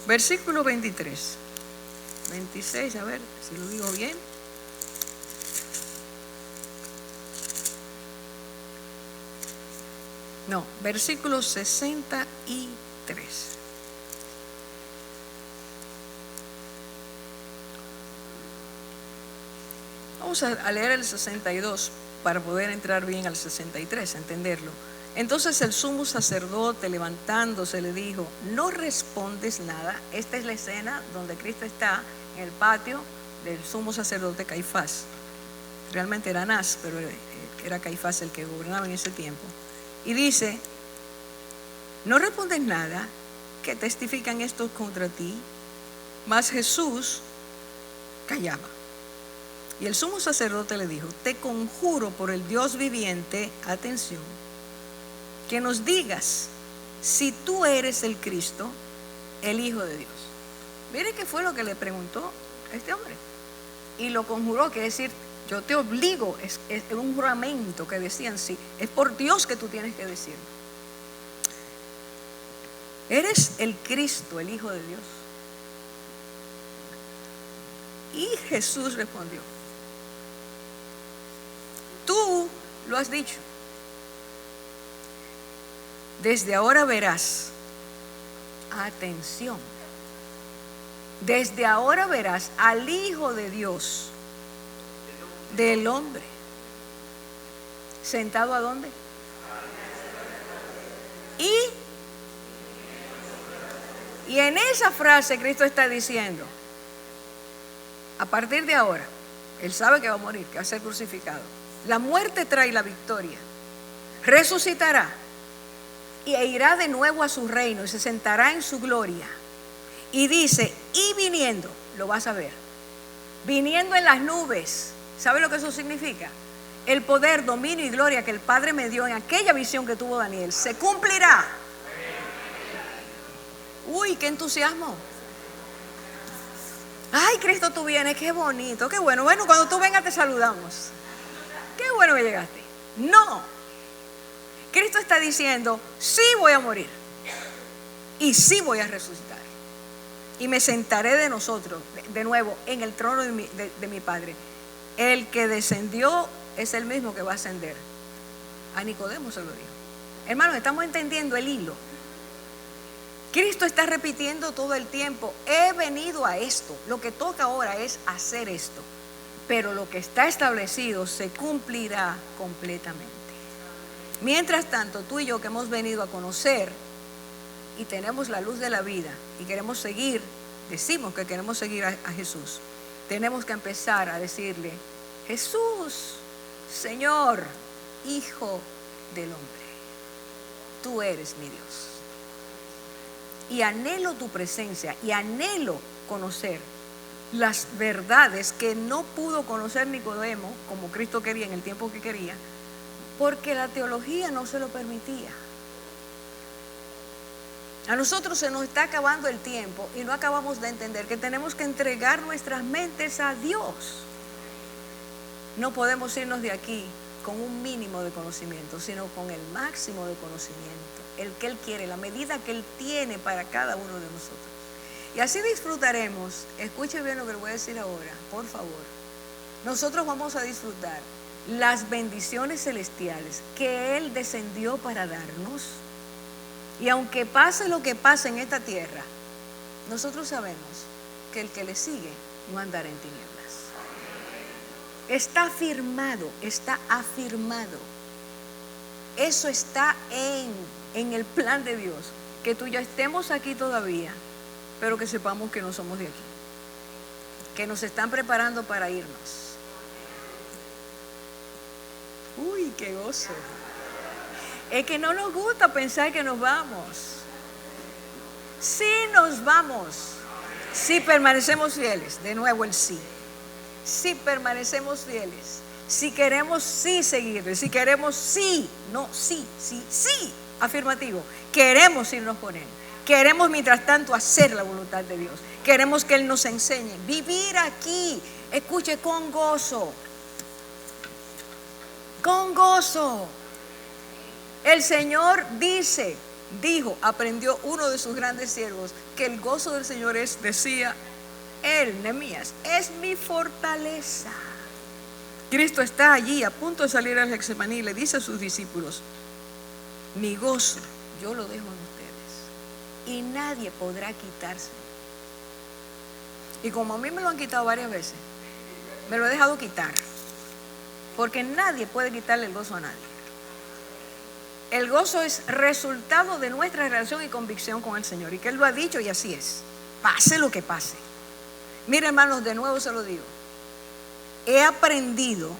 Speaker 1: Versículo 23. 26, a ver si lo digo bien. No, versículo 63. Vamos a leer el 62 para poder entrar bien al 63, entenderlo. Entonces el sumo sacerdote, levantándose, le dijo: no respondes nada. Esta es la escena donde Cristo está en el patio del sumo sacerdote Caifás. Realmente era Anás, pero era Caifás el que gobernaba en ese tiempo. Y dice: no respondes nada. ¿Qué testifican estos contra ti? Mas Jesús callaba. Y el sumo sacerdote le dijo: te conjuro por el Dios viviente, atención, que nos digas si tú eres el Cristo, el Hijo de Dios. Mire qué fue lo que le preguntó este hombre. Y lo conjuró, que es decir, yo te obligo, es un juramento que decían, sí, es por Dios que tú tienes que decirlo. ¿Eres el Cristo, el Hijo de Dios? Y Jesús respondió: tú lo has dicho. Desde ahora verás, atención, desde ahora verás al Hijo de Dios, del hombre, sentado ¿a dónde? Y en esa frase Cristo está diciendo: a partir de ahora, Él sabe que va a morir, que va a ser crucificado. La muerte trae la victoria. Resucitará e irá de nuevo a su reino y se sentará en su gloria. Y dice: y viniendo, lo vas a ver, viniendo en las nubes. ¿Sabe lo que eso significa? El poder, dominio y gloria que el Padre me dio en aquella visión que tuvo Daniel se cumplirá. Uy, qué entusiasmo. Ay, Cristo, tú vienes, qué bonito, qué bueno. Bueno, cuando tú vengas te saludamos. Qué bueno que llegaste. No. Cristo está diciendo: sí voy a morir y sí voy a resucitar. Y me sentaré de nuevo en el trono de mi Padre. El que descendió es el mismo que va a ascender. A Nicodemo se lo dijo. Hermanos, estamos entendiendo el hilo. Cristo está repitiendo todo el tiempo: he venido a esto. Lo que toca ahora es hacer esto. Pero lo que está establecido se cumplirá completamente. Mientras tanto, tú y yo que hemos venido a conocer y tenemos la luz de la vida y queremos seguir, decimos que queremos seguir a Jesús, tenemos que empezar a decirle: Jesús, Señor, Hijo del Hombre, tú eres mi Dios. Y anhelo tu presencia y anhelo conocer las verdades que no pudo conocer Nicodemo como Cristo quería en el tiempo que quería, porque la teología no se lo permitía. A nosotros se nos está acabando el tiempo y no acabamos de entender que tenemos que entregar nuestras mentes a Dios. No podemos irnos de aquí con un mínimo de conocimiento, sino con el máximo de conocimiento, el que Él quiere, la medida que Él tiene para cada uno de nosotros. Y así disfrutaremos. Escuche bien lo que le voy a decir ahora, por favor. Nosotros vamos a disfrutar las bendiciones celestiales que Él descendió para darnos. Y aunque pase lo que pase en esta tierra, nosotros sabemos que el que le sigue no andará en tinieblas. Está afirmado, está afirmado. Eso está en el plan de Dios. Que tú ya estemos aquí todavía, pero que sepamos que no somos de aquí. Que nos están preparando para irnos. Uy, qué gozo. Es que no nos gusta pensar que nos vamos. Sí nos vamos. Si permanecemos fieles. De nuevo el sí. Si permanecemos fieles. Si queremos sí seguirle. Si queremos sí. No, sí, sí, sí. Afirmativo. Queremos irnos con Él. Queremos mientras tanto hacer la voluntad de Dios. Queremos que Él nos enseñe. Vivir aquí. Escuche, con gozo. Con gozo. El Señor dijo, aprendió uno de sus grandes siervos, que el gozo del Señor es, decía él, Nehemías, es mi fortaleza. Cristo está allí a punto de salir al Getsemaní y le dice a sus discípulos: mi gozo yo lo dejo en ustedes y nadie podrá quitárselo. Y como a mí me lo han quitado varias veces, me lo he dejado quitar, porque nadie puede quitarle el gozo a nadie. El gozo es resultado de nuestra relación y convicción con el Señor, y que Él lo ha dicho y así es, pase lo que pase. Mire, hermanos, de nuevo se lo digo, he aprendido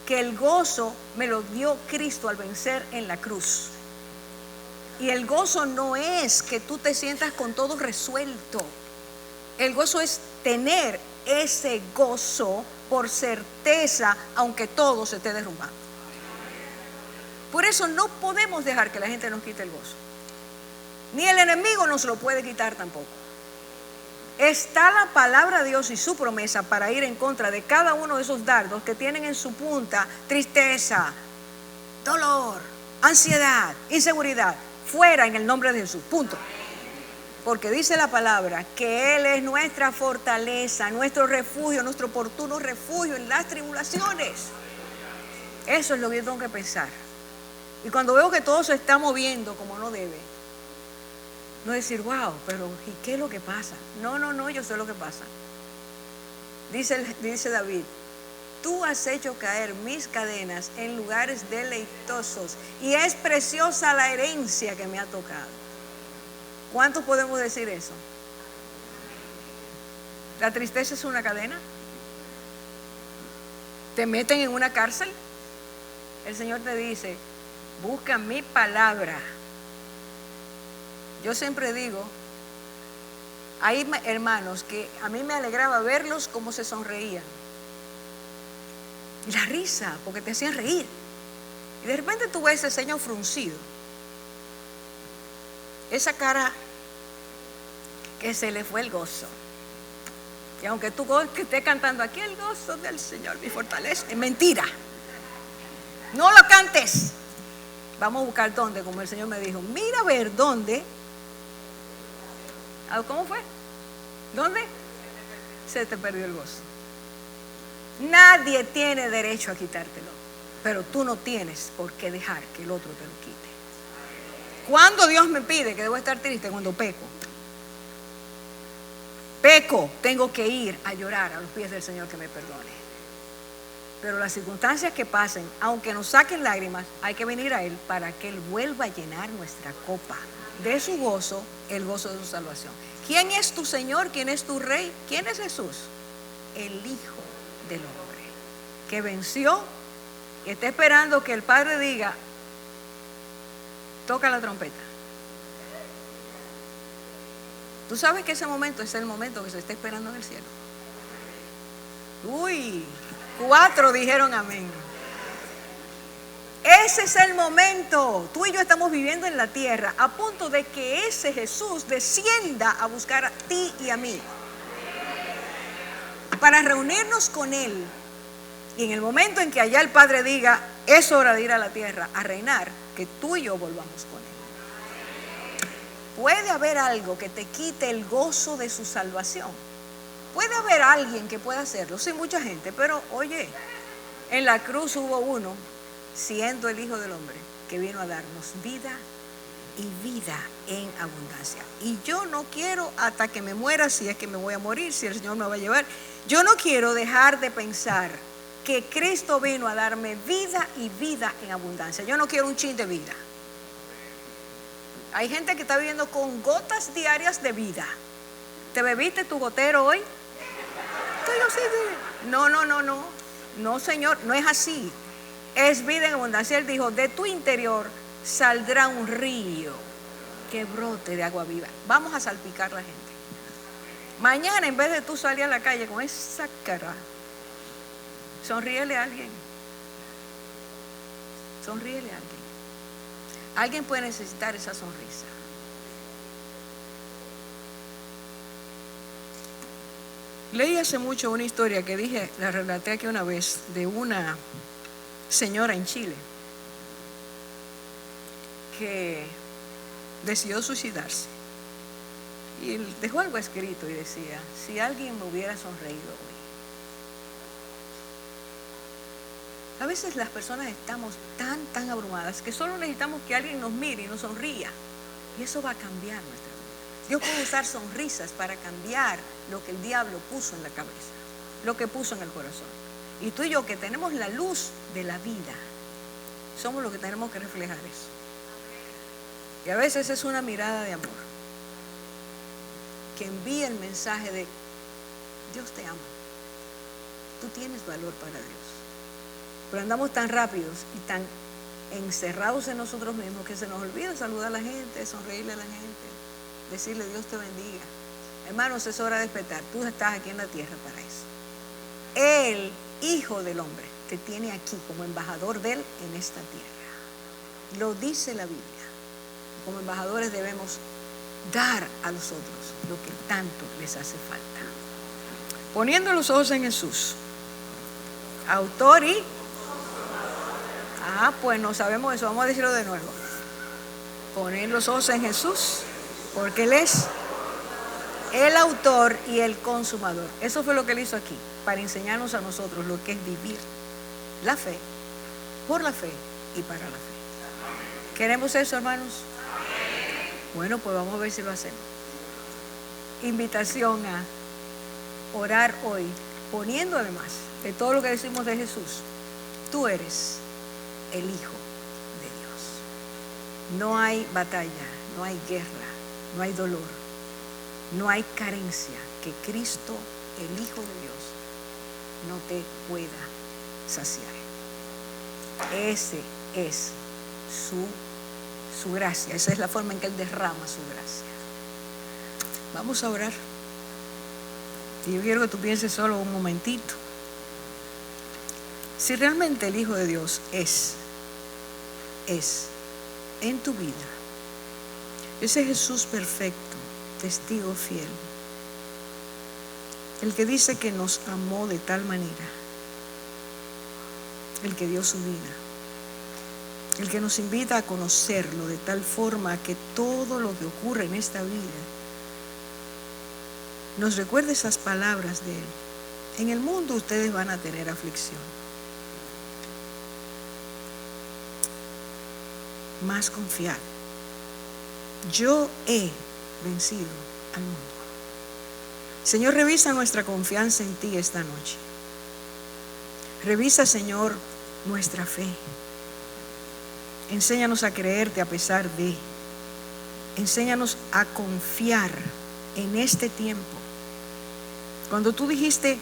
Speaker 1: que el gozo me lo dio Cristo al vencer en la cruz. Y el gozo no es que tú te sientas con todo resuelto. El gozo es tener ese gozo por certeza, aunque todo se esté derrumbando. Por eso no podemos dejar que la gente nos quite el gozo. Ni el enemigo nos lo puede quitar tampoco. Está la palabra de Dios y su promesa para ir en contra de cada uno de esos dardos que tienen en su punta tristeza, dolor, ansiedad, inseguridad. Fuera en el nombre de Jesús, punto. Porque dice la palabra que Él es nuestra fortaleza, nuestro refugio, nuestro oportuno refugio en las tribulaciones. Eso es lo que yo tengo que pensar. Y cuando veo que todo se está moviendo como no debe, no decir, wow, pero ¿y qué es lo que pasa? No, yo sé lo que pasa. Dice David, tú has hecho caer mis cadenas en lugares deleitosos y es preciosa la herencia que me ha tocado. ¿Cuántos podemos decir eso? ¿La tristeza es una cadena? ¿Te meten en una cárcel? El Señor te dice, busca mi palabra. Yo siempre digo, hay hermanos que a mí me alegraba verlos cómo se sonreían. Y la risa, porque te hacían reír. Y de repente tú ves ese ceño fruncido. Esa cara que se le fue el gozo. Y aunque tú que estés cantando aquí, el gozo del Señor mi fortaleza, es mentira. No lo cantes. Vamos a buscar dónde, como el Señor me dijo. Mira a ver dónde. ¿Cómo fue? ¿Dónde? Se te perdió el gozo. Nadie tiene derecho a quitártelo, pero tú no tienes por qué dejar que el otro te lo quite. ¿Cuándo Dios me pide que debo estar triste? Cuando peco. Tengo que ir a llorar a los pies del Señor que me perdone. Pero las circunstancias que pasen, aunque nos saquen lágrimas, hay que venir a Él para que Él vuelva a llenar nuestra copa de su gozo, el gozo de su salvación. ¿Quién es tu Señor? ¿Quién es tu Rey? ¿Quién es Jesús? El Hijo del Hombre, que venció y está esperando que el Padre diga, toca la trompeta. Tú sabes que ese momento es el momento que se está esperando en el cielo. Uy, 4 dijeron amén. Ese es el momento. Tú y yo estamos viviendo en la tierra a punto de que ese Jesús descienda a buscar a ti y a mí para reunirnos con Él. Y en el momento en que allá el Padre diga, es hora de ir a la tierra a reinar, que tú y yo volvamos con Él. Puede haber algo que te quite el gozo de su salvación. Puede haber alguien que pueda hacerlo, sí, mucha gente, pero oye, en la cruz hubo uno, siendo el Hijo del Hombre, que vino a darnos vida y vida en abundancia. Y yo no quiero, hasta que me muera, si es que me voy a morir, si el Señor me va a llevar, yo no quiero dejar de pensar que Cristo vino a darme vida y vida en abundancia. Yo no quiero un chin de vida. Hay gente que está viviendo con gotas diarias de vida. ¿Te bebiste tu gotero hoy? No, no, Señor, no es así. Es vida en abundancia. Él dijo, de tu interior saldrá un río que brote de agua viva. Vamos a salpicar a la gente. Mañana, en vez de tú salir a la calle con esa cara, sonríele a alguien. Sonríele a alguien. Alguien puede necesitar esa sonrisa. Leí hace mucho una historia que la relaté aquí una vez, de una señora en Chile que decidió suicidarse. Y dejó algo escrito y decía, si alguien me hubiera sonreído hoy. A veces las personas estamos tan abrumadas que solo necesitamos que alguien nos mire y nos sonría. Y eso va a cambiar nuestra vida. Dios puede usar sonrisas para cambiar lo que el diablo puso en la cabeza, lo que puso en el corazón. Y tú y yo, que tenemos la luz de la vida, somos los que tenemos que reflejar eso. Y a veces es una mirada de amor que envía el mensaje de Dios te ama, tú tienes valor para Dios. Pero andamos tan rápidos y tan encerrados en nosotros mismos que se nos olvida saludar a la gente, sonreírle a la gente, decirle Dios te bendiga. Hermanos, es hora de despertar. Tú estás aquí en la tierra para eso. El Hijo del Hombre te tiene aquí como embajador de Él en esta tierra. Lo dice la Biblia. Como embajadores debemos dar a los otros lo que tanto les hace falta. Poniendo los ojos en Jesús, autor y... pues no sabemos eso, vamos a decirlo de nuevo. Poner los ojos en Jesús, porque Él es el autor y el consumador. Eso fue lo que Él hizo aquí, para enseñarnos a nosotros lo que es vivir la fe, por la fe y para la fe. ¿Queremos eso, hermanos? Bueno, pues vamos a ver si lo hacemos. Invitación a orar hoy, poniendo además de todo lo que decimos de Jesús, tú eres el Hijo de Dios. No hay batalla, no hay guerra, no hay dolor, no hay carencia que Cristo, el Hijo de Dios, no te pueda saciar. Ese es su gracia, esa es la forma en que Él derrama su gracia. Vamos a orar. Y yo quiero que tú pienses solo un momentito. Si realmente el Hijo de Dios es en tu vida ese Jesús perfecto, testigo fiel, el que dice que nos amó de tal manera, el que dio su vida, el que nos invita a conocerlo de tal forma que todo lo que ocurre en esta vida nos recuerde esas palabras de Él. En el mundo ustedes van a tener aflicción, más confiar. Yo he vencido al mundo. Señor, revisa nuestra confianza en ti esta noche. Revisa, Señor, nuestra fe. Enséñanos a creerte a pesar de. Enséñanos a confiar en este tiempo. Cuando tú dijiste,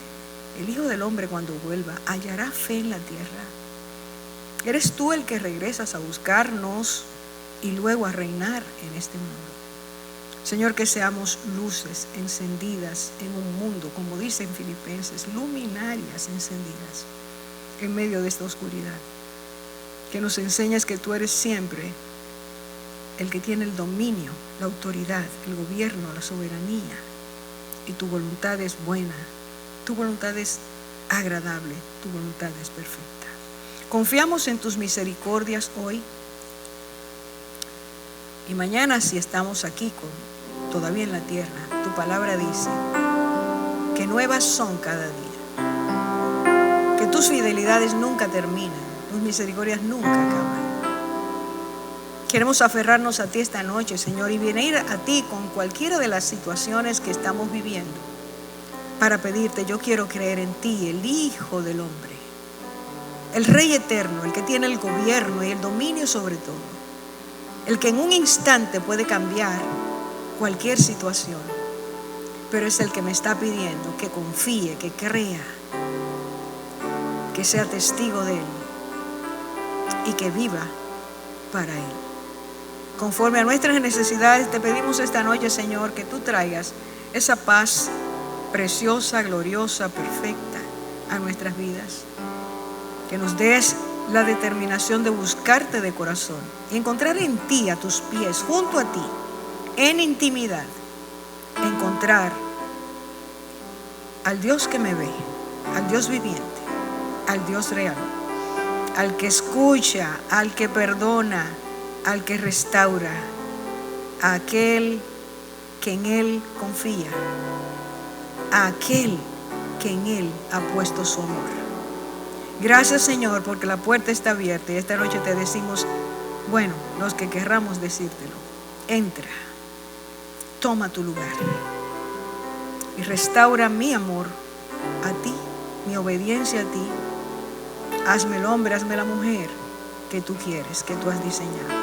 Speaker 1: el Hijo del Hombre cuando vuelva hallará fe en la tierra. Eres tú el que regresas a buscarnos y luego a reinar en este mundo. Señor, que seamos luces encendidas en un mundo, como dice en Filipenses, luminarias encendidas en medio de esta oscuridad. Que nos enseñes que tú eres siempre el que tiene el dominio, la autoridad, el gobierno, la soberanía. Y tu voluntad es buena, tu voluntad es agradable, tu voluntad es perfecta. Confiamos en tus misericordias hoy y mañana, si estamos aquí todavía en la tierra. Tu palabra dice que nuevas son cada día, que tus fidelidades nunca terminan, tus misericordias nunca acaban. Queremos aferrarnos a ti esta noche, Señor, y venir a ti con cualquiera de las situaciones que estamos viviendo para pedirte, yo quiero creer en ti, el Hijo del Hombre, el Rey eterno, el que tiene el gobierno y el dominio sobre todo, el que en un instante puede cambiar cualquier situación, pero es el que me está pidiendo que confíe, que crea, que sea testigo de Él y que viva para Él. Conforme a nuestras necesidades, te pedimos esta noche, Señor, que tú traigas esa paz preciosa, gloriosa, perfecta a nuestras vidas. Que nos des la determinación de buscarte de corazón y encontrar en ti, a tus pies, junto a ti, en intimidad, encontrar al Dios que me ve, al Dios viviente, al Dios real, al que escucha, al que perdona, al que restaura, a aquel que en Él confía, a aquel que en Él ha puesto su amor. Gracias, Señor, porque la puerta está abierta y esta noche te decimos, bueno, los que querramos decírtelo, entra, toma tu lugar y restaura mi amor a ti, mi obediencia a ti. Hazme el hombre, hazme la mujer que tú quieres, que tú has diseñado.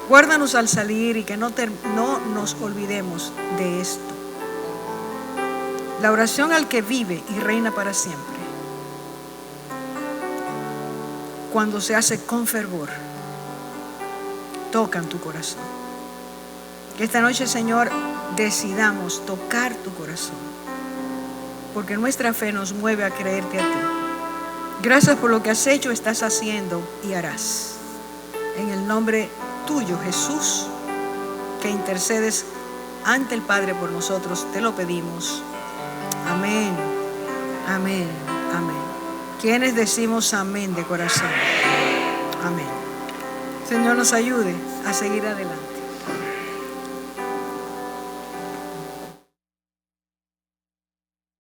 Speaker 1: Guárdanos al salir y que no nos olvidemos de esto. La oración al que vive y reina para siempre, cuando se hace con fervor, toca en tu corazón. Que esta noche, Señor, decidamos tocar tu corazón, porque nuestra fe nos mueve a creerte a ti. Gracias por lo que has hecho, estás haciendo y harás. En el nombre tuyo, Jesús, que intercedes ante el Padre por nosotros, te lo pedimos. Amén, amén, amén. ¿Quiénes decimos amén de corazón? Amén. Señor, nos ayude a seguir adelante.